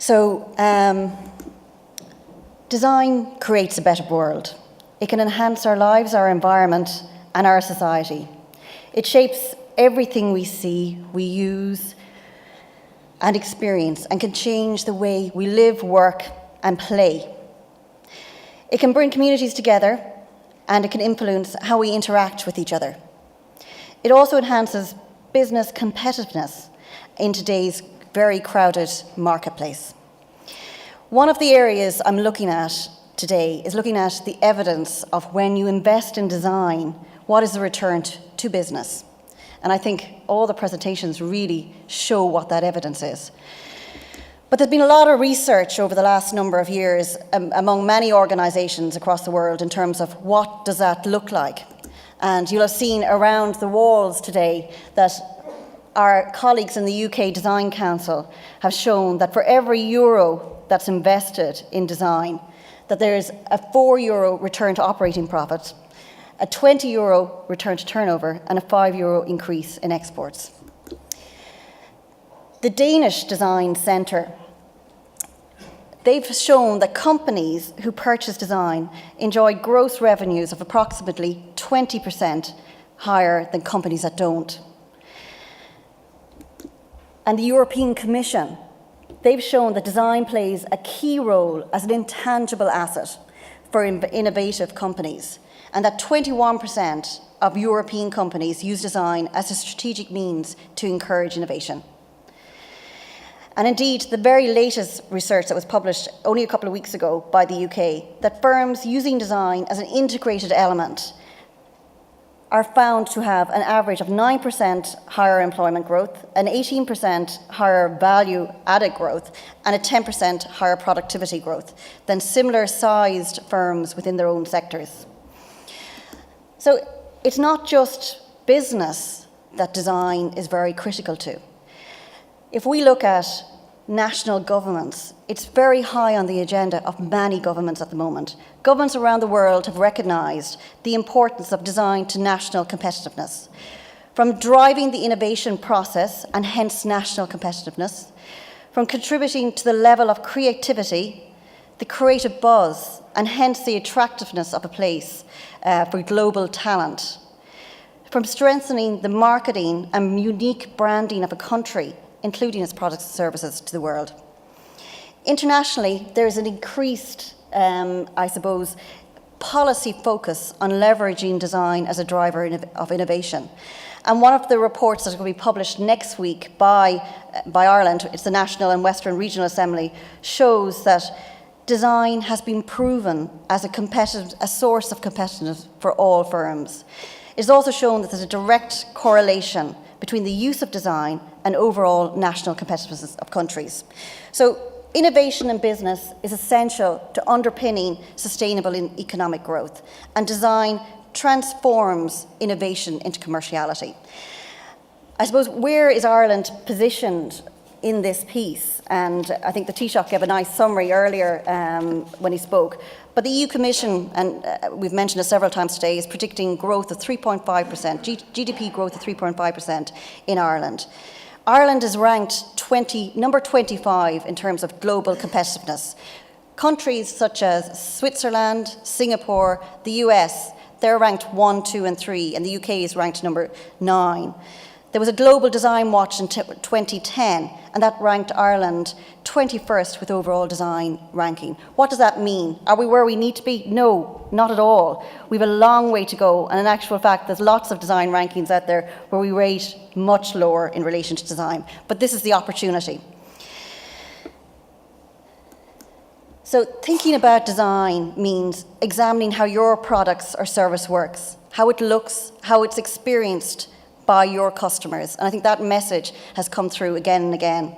So, design creates a better world. It can enhance our lives, our environment, and our society. It shapes everything we see, we use, and experience, and can change the way we live, work, and play. It can bring communities together, and it can influence how we interact with each other. It also enhances business competitiveness in today's very crowded marketplace. One of the areas I'm looking at today is looking at the evidence of when you invest in design, what is the return to business? And I think all the presentations really show what that evidence is. But there's been a lot of research over the last number of years among many organisations across the world in terms of what does that look like. And you'll have seen around the walls today that our colleagues in the UK Design Council have shown that for every euro that's invested in design, that there is a €4 return to operating profit, a €20 return to turnover, and a €5 increase in exports. The Danish Design Centre, they've shown that companies who purchase design enjoy gross revenues of approximately 20% higher than companies that don't. And the European Commission, they've shown that design plays a key role as an intangible asset for innovative companies, and that 21% of European companies use design as a strategic means to encourage innovation. And indeed, the very latest research that was published only a couple of weeks ago by the UK, that firms using design as an integrated element are found to have an average of 9% higher employment growth, an 18% higher value-added growth, and a 10% higher productivity growth than similar-sized firms within their own sectors. So it's not just business that design is very critical to. If we look at national governments, it's very high on the agenda of many governments at the moment. Governments around the world have recognised the importance of design to national competitiveness, from driving the innovation process and hence national competitiveness, from contributing to the level of creativity, the creative buzz, and hence the attractiveness of a place for global talent, from strengthening the marketing and unique branding of a country, including its products and services, to the world. Internationally, there is an increased, policy focus on leveraging design as a driver of innovation. And one of the reports that will be published next week by Ireland, it's the National and Western Regional Assembly, shows that design has been proven as a source of competitiveness for all firms. It is also shown that there's a direct correlation between the use of design and overall national competitiveness of countries. So innovation in business is essential to underpinning sustainable economic growth, and design transforms innovation into commerciality. I suppose, where is Ireland positioned in this piece? And I think the Taoiseach gave a nice summary earlier when he spoke. But the EU Commission, and we've mentioned it several times today, is predicting growth of 3.5%, GDP growth of 3.5% in Ireland. Ireland is ranked number 25 in terms of global competitiveness. Countries such as Switzerland, Singapore, the US, they're ranked 1, 2, and 3, and the UK is ranked number 9. There was a Global Design Watch in 2010, and that ranked Ireland 21st with overall design ranking. What does that mean? Are we where we need to be? No, not at all. We have a long way to go, and in actual fact, there's lots of design rankings out there where we rate much lower in relation to design. But this is the opportunity. So thinking about design means examining how your products or service works, how it looks, how it's experienced by your customers. And I think that message has come through again and again.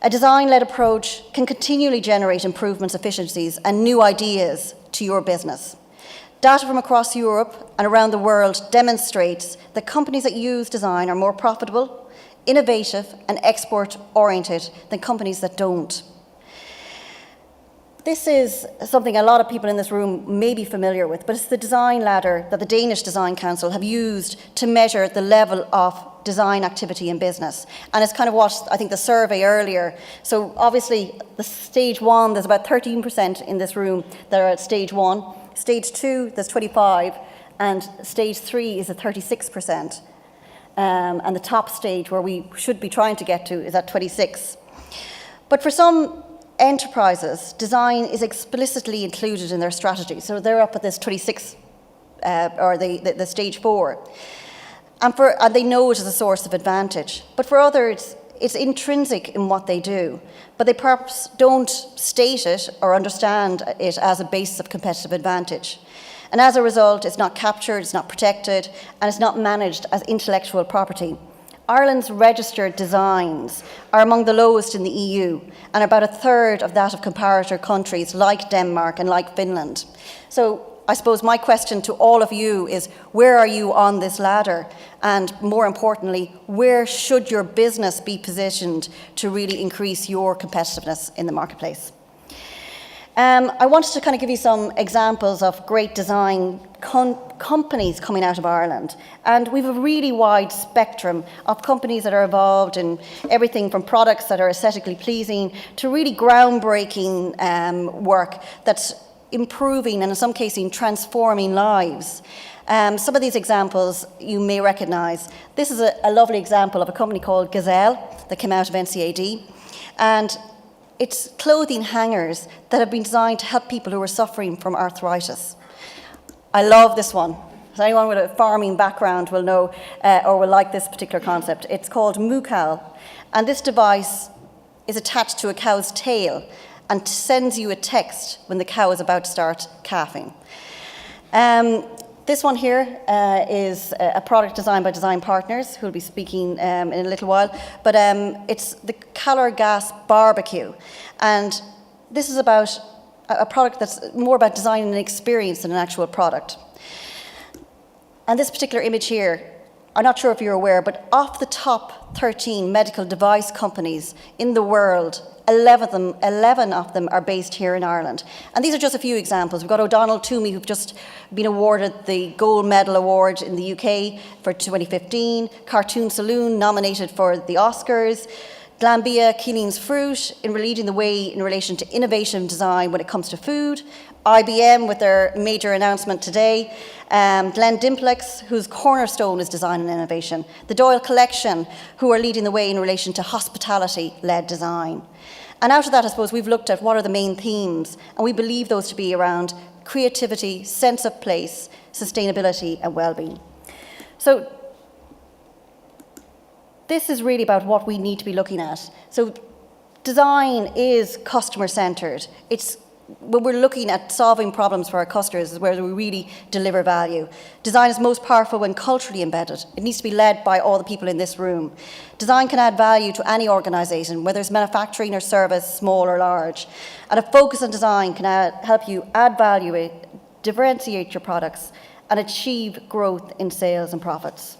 A design-led approach can continually generate improvements, efficiencies, and new ideas to your business. Data from across Europe and around the world demonstrates that companies that use design are more profitable, innovative, and export-oriented than companies that don't. This is something a lot of people in this room may be familiar with, but it's the design ladder that the Danish Design Council have used to measure the level of design activity in business. And it's kind of what I think the survey earlier. So obviously the stage 1, there's about 13% in this room that are at stage 1. Stage 2, there's 25, and stage 3 is at 36%. And the top stage where we should be trying to get to is at 26. But for some enterprises, design is explicitly included in their strategy. So they're up at this 26, or the stage 4. And they know it as a source of advantage. But for others, it's intrinsic in what they do. But they perhaps don't state it or understand it as a basis of competitive advantage. And as a result, it's not captured, it's not protected, and it's not managed as intellectual property. Ireland's registered designs are among the lowest in the EU and about a third of that of comparator countries like Denmark and like Finland. So I suppose my question to all of you is, where are you on this ladder? And more importantly, where should your business be positioned to really increase your competitiveness in the marketplace? I wanted to kind of give you some examples of great design companies coming out of Ireland. And we have a really wide spectrum of companies that are involved in everything from products that are aesthetically pleasing to really groundbreaking work that's improving and in some cases transforming lives. Some of these examples you may recognise. This is a lovely example of a company called Gazelle that came out of NCAD. And it's clothing hangers that have been designed to help people who are suffering from arthritis. I love this one. So anyone with a farming background will know or will like this particular concept. It's called Mukal, and this device is attached to a cow's tail and sends you a text when the cow is about to start calving. This one here is a product designed by Design Partners, who will be speaking in a little while, but it's the Calor Gas Barbecue. And this is about a product that's more about designing an experience than an actual product. And this particular image here, I'm not sure if you're aware, but of the top 13 medical device companies in the world, 11 of them are based here in Ireland. And these are just a few examples. We've got O'Donnell Toomey, who've just been awarded the Gold Medal Award in the UK for 2015, Cartoon Saloon nominated for the Oscars, Glanbia Keeling's Fruit in leading the way in relation to innovation design when it comes to food, IBM with their major announcement today, Glen Dimplex, whose cornerstone is design and innovation, the Doyle Collection, who are leading the way in relation to hospitality-led design. And out of that, I suppose, we've looked at what are the main themes, and we believe those to be around creativity, sense of place, sustainability, and well-being. So this is really about what we need to be looking at. So design is customer-centred. It's when we're looking at solving problems for our customers is where we really deliver value. Design is most powerful when culturally embedded. It needs to be led by all the people in this room. Design can add value to any organisation, whether it's manufacturing or service, small or large. And a focus on design can help you add value, differentiate your products, and achieve growth in sales and profits.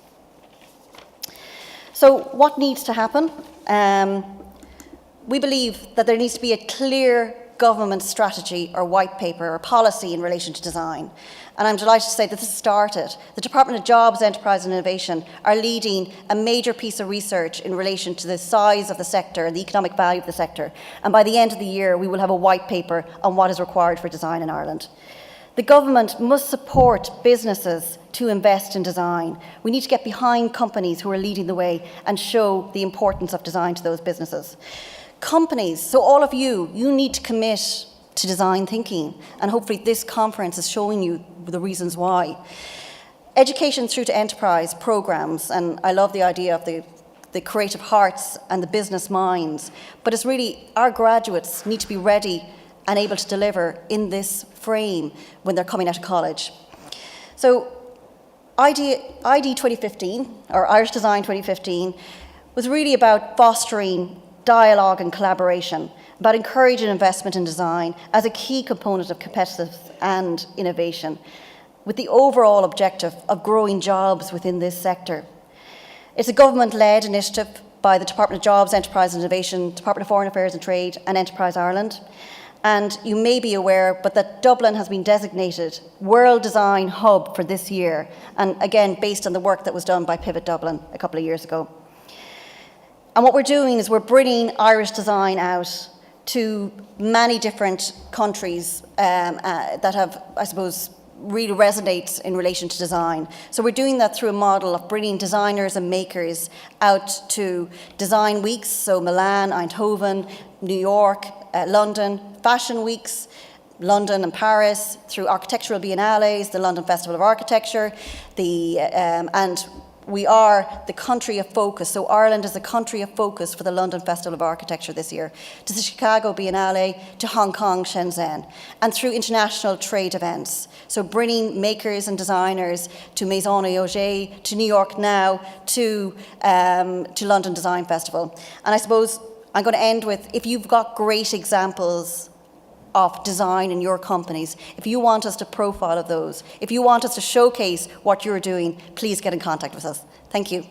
So what needs to happen? We believe that there needs to be a clear government strategy or white paper or policy in relation to design. And I'm delighted to say that this has started. The Department of Jobs, Enterprise and Innovation are leading a major piece of research in relation to the size of the sector and the economic value of the sector. And by the end of the year, we will have a white paper on what is required for design in Ireland. The government must support businesses to invest in design. We need to get behind companies who are leading the way and show the importance of design to those businesses. Companies, so all of you need to commit to design thinking, and hopefully this conference is showing you the reasons why. Education through to enterprise programs, and I love the idea of the creative hearts and the business minds, but it's really our graduates need to be ready and able to deliver in this frame when they're coming out of college. So ID 2015, or Irish Design 2015, was really about fostering dialogue and collaboration, about encouraging investment in design as a key component of competitiveness and innovation, with the overall objective of growing jobs within this sector. It's a government-led initiative by the Department of Jobs, Enterprise and Innovation, Department of Foreign Affairs and Trade, and Enterprise Ireland. And you may be aware, but that Dublin has been designated World Design Hub for this year, and again, based on the work that was done by Pivot Dublin a couple of years ago. And what we're doing is we're bringing Irish design out to many different countries that have, I suppose, really resonates in relation to design. So we're doing that through a model of bringing designers and makers out to design weeks, so Milan, Eindhoven, New York, London, fashion weeks, London and Paris, through architectural biennales, the London Festival of Architecture, and we are the country of focus. So Ireland is the country of focus for the London Festival of Architecture this year, to the Chicago Biennale, to Hong Kong, Shenzhen, and through international trade events. So bringing makers and designers to Maison et Objet, to New York Now, to London Design Festival. And I suppose I'm going to end with, if you've got great examples of design in your companies, if you want us to profile of those, if you want us to showcase what you're doing, please get in contact with us. Thank you.